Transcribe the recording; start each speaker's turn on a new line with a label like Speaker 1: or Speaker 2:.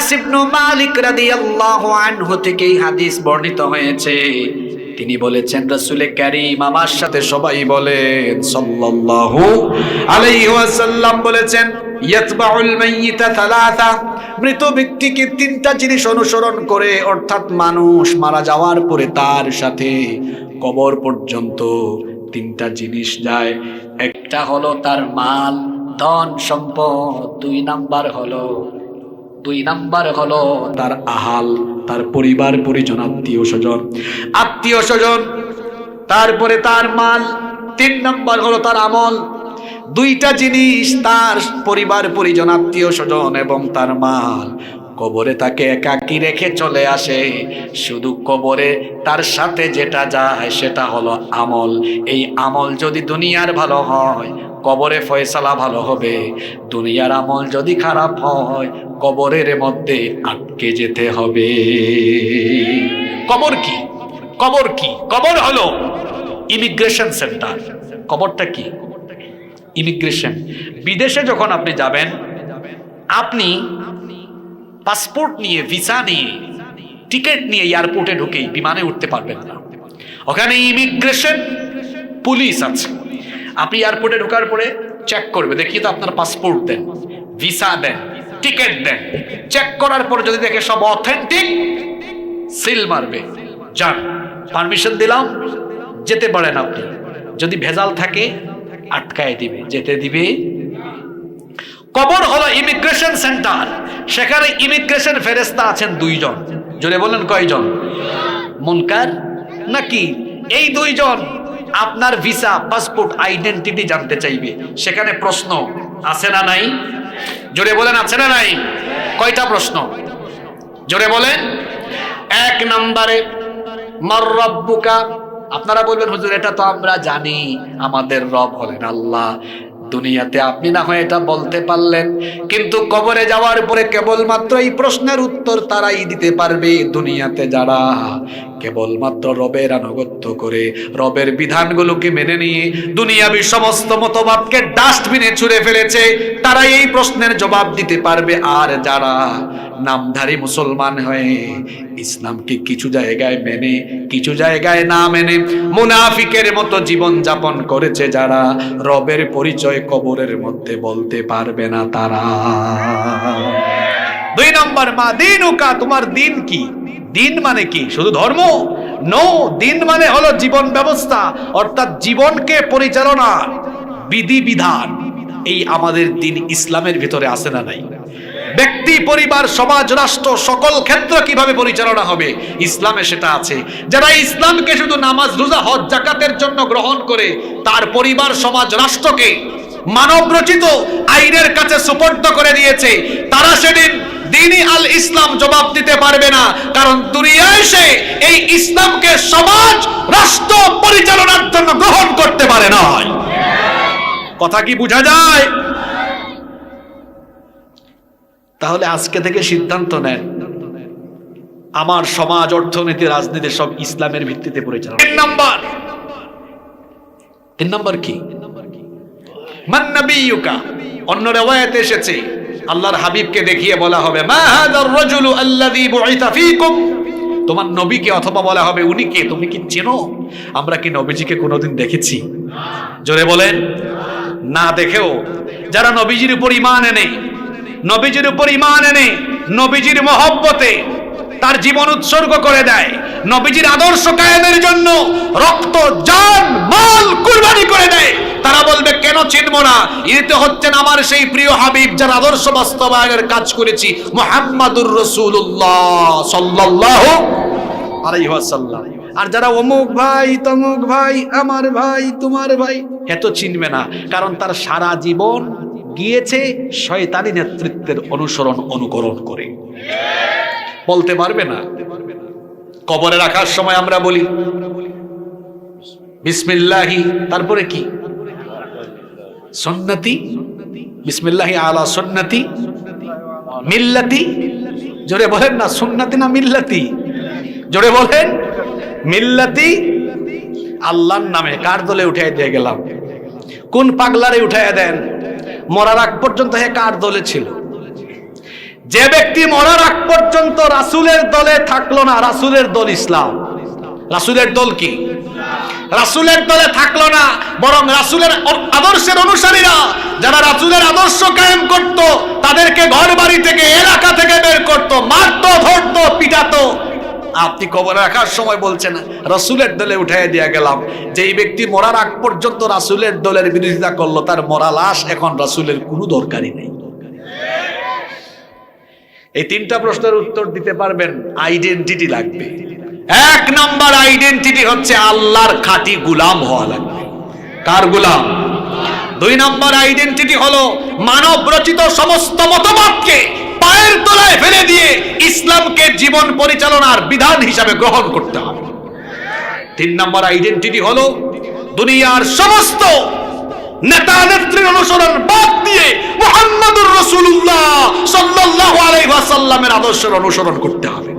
Speaker 1: আনাস ইবনে মালিক রাদিয়াল্লাহু আনহু থেকে এই হাদিস বর্ণিত হয়েছে। তিনি বলেছেন, রাসূল কারীম আমার সাথে সবাই বলেন সাল্লাল্লাহু আলাইহি ওয়াসাল্লাম বলেছেন, ইয়াতবাউল মাইয়িতা সালাসা, মৃত ব্যক্তিকে তিনটা জিনিস অনুসরণ করে, অর্থাৎ মানুষ মারা যাওয়ার পরে তার সাথে কবর পর্যন্ত তিনটা জিনিস যায়। একটা হলো তার মাল, ধন সম্পদ, দুই নাম্বার হলো তার আহাল, তার পরিবার পরিজন, আত্মীয় স্বজন, তারপরে তার মাল, তিন নাম্বার হলো তার আমল। দুইটা জিনিস, তার পরিবার পরিজন, আত্মীয় স্বজন এবং তার মাল, কবরে তাকে একাকী রেখে চলে আসে। শুধু কবরে তার সাথে যেটা যায় সেটা হলো আমল। এই আমল যদি দুনিয়ার ভালো হয়, কবরে ফয়সালা ভালো হবে। দুনিয়ার আমল যদি খারাপ হয়, কবরের মধ্যে আটকে যেতে হবে। কবর কি? কবর হলো ইমিগ্রেশন সেন্টার। কবরটা কি? ইমিগ্রেশন। বিদেশে যখন আপনি যাবেন, আপনি পাসপোর্ট নিয়ে, ভিসা নিয়ে, টিকিট নিয়ে এয়ারপোর্টে ঢুকেই বিমানে উঠতে পারবেন না। ওখানে ইমিগ্রেশন পুলিশ আছে। আপনি এয়ারপোর্টে ঢোকার পরে চেক করবে, দেখিয়ে তো আপনার পাসপোর্ট দেন, ভিসা দেন, টিকিট দেন। চেক করার পর যদি দেখে সব অথেন্টিক, সিল মারবে, যান, পারমিশন দিলাম, যেতে পারেন আপনি। যদি ভেজাল থাকে আটকায় দিবে, যেতে দিবে। কবর হলো ইমিগ্রেশন সেন্টার। সেখানে ইমিগ্রেশন ফেরেশতা আছেন দুইজন। জোরে বলেন কয়জন? মুনকার নাকি? এই দুইজন আপনার ভিসা, পাসপোর্ট, আইডেন্টিটি জানতে চাইবে। সেখানে প্রশ্ন আছে না নাই? জোরে বলেন আছে না নাই? কয়টা প্রশ্ন? জোরে বলেন। এক নম্বরে, মার রব্বুকা। আপনারা বলবেন, হুজুর এটা তো আমরা জানি, আমাদের রব হলেন আল্লাহ। দুনিয়াতে আপনি না হয় এটা বলতে পারলেন, কিন্তু কবরে যাওয়ার পরে কেবলমাত্র এই প্রশ্নের উত্তর তারাই দিতে পারবে। দুনিয়াতে যারা কেবলমাত্র রবের আনুগত্য করে, রবের বিধানগুলোকে মেনে নিয়ে দুনিয়াবি সমস্ত মতবাদকে ডাস্টবিনে ছুঁড়ে ফেলেছে, তারাই এই প্রশ্নের জবাব দিতে পারবে। আর যারা নামধারী মুসলমান হয়ে ইসলামকে কিছু জায়গায় মেনে, কিছু জায়গায় না মেনে মুনাফিকের মতো জীবন যাপন করেছে, যারা রবের পরিচয় কবরের মধ্যে বলতে পারবে না তারা। দুই নম্বর, মা দীনুকা, তোমার দিন কি? দিন মানে কি? শুধু ধর্ম? নো, দিন মানে হলো জীবন ব্যবস্থা, অর্থাৎ জীবনকে পরিচালনা, বিধি বিধান। এই আমাদের দিন ইসলামের ভিতরে আছে না নাই? ব্যক্তি, পরিবার, সমাজ, রাষ্ট্র, সকল ক্ষেত্র কিভাবে পরিচালনা হবে, ইসলামে সেটা আছে। যারা ইসলামকে শুধু নামাজ, রোজা, হজ, যাকাতের জন্য গ্রহণ করে তার পরিবার, সমাজ, রাষ্ট্রকে মানব রচিত আইনের কাছে সুপর্দ করে দিয়েছে, তারা সেদিন দ্বীনি আল ইসলাম জবাব দিতে পারবে না। কারণ দুনিয়ায় সে এই ইসলামকে সমাজ, রাষ্ট্র পরিচালনার জন্য গ্রহণ করতে পারে না। কথা কি বোঝা যায়? তাহলে আজকে থেকে সিদ্ধান্ত নেন, আমার সমাজ, অর্থনীতি, রাজনীতি সব ইসলামের ভিত্তিতে পরিচালনা। তিন নম্বর কি? মান নবিয়ুকা। অন্য রিওয়ায়াতে এসেছে, আল্লাহর হাবিবকে দেখিয়ে বলা হবে, মা হাযার রাজুলু আল্লাযী বুইসা ফীকুম। তোমার নবীকে, অথবা বলা হবে, উনি কে? তুমি কি চেনো? আমরা কি নবীজিকে কোনোদিন দেখেছি? জোরে বলেন। না দেখেও যারা নবীজির উপর ঈমান এনে, নবীজির উপর ঈমান এনে নবীজির মহব্বতে তার জীবন উৎসর্গ করে দেয়, নবীজির আদর্শ কায়েমের জন্য রক্ত, জান, মাল কুরবানি করে দেয়, তারা বলবে, কেন চিনব না? ইনি তো হচ্ছেন আমার সেই প্রিয় হাবিব, যার আদর্শ বাস্তবায়নের কাজ করেছি, মুহাম্মাদুর রাসূলুল্লাহ সাল্লাল্লাহু আলাইহি ওয়াসাল্লাম। আর যারা অমুক ভাই, তমুক ভাই, আমার ভাই, তোমার ভাই, এত চিনবে না, কারণ তার সারা জীবন গিয়েছে শয়তানি নেতৃত্বের অনুকরণ করে। বলতে পারবে না। কবরে রাখার সময় আমরা বলি বিসমিল্লাহি, তারপরে কি? সুন্নতি, বিসমিল্লাহি আলা সুন্নতি মিল্লাতি। জোরে বলেন না, সুন্নতি না মিল্লাতি? জোরে বলেন। মিল্লাতি। আল্লাহর নামে কার দলে উঠাই দিয়ে গেলাম? কোন পাগলারে উঠাইয়া দেন? মরার আগ পর্যন্ত হে কার দলে ছিল? যে ব্যক্তি মরার আগ পর্যন্ত রাসূলের দলে থাকলো না, রাসূলের দল ইসলাম। রাসূলের দল কি? রাসূলের দলে থাকলো না, বরং রাসূলের আদর্শের অনুসারীরা যারা রাসূলের আদর্শ কায়েম করত, তাদেরকে ঘর বাড়ি থেকে, এলাকা থেকে বের করত, মারতো, ধরতো, পিটাতো। আপনি কবর রাখার সময় বলছেন রাসূলের দলে উঠাই দিয়া গেলাম। যেই ব্যক্তি মরার আগ পর্যন্ত রাসূলের দলের বিরোধিতা করলো, তার মরা লাশ এখন রাসূলের কোনো দরকারই নেই। এই তিনটা প্রশ্নের উত্তর দিতে পারবেন, আইডেন্টিটি লাগবে। এক নাম্বার আইডেন্টিটি হচ্ছে আল্লাহর খাঁটি গোলাম হওয়া লাগবে। কার গোলাম? দুই নাম্বার আইডেন্টিটি হলো মানব রচিত সমস্ত মতবাদকে পায়ের তলায় ফেলে দিয়ে ইসলামকে জীবন পরিচালনার বিধান হিসাবে গ্রহণ করতে হবে। তিন নাম্বার আইডেন্টিটি হলো দুনিয়ার সমস্ত নেতা নেত্রীর অনুসরণ বাদ দিয়ে মুহাম্মদুর রাসূলুল্লাহ সাল্লাল্লাহু আলাইহি ওয়াসাল্লামের আদর্শের অনুসরণ করতে হবে।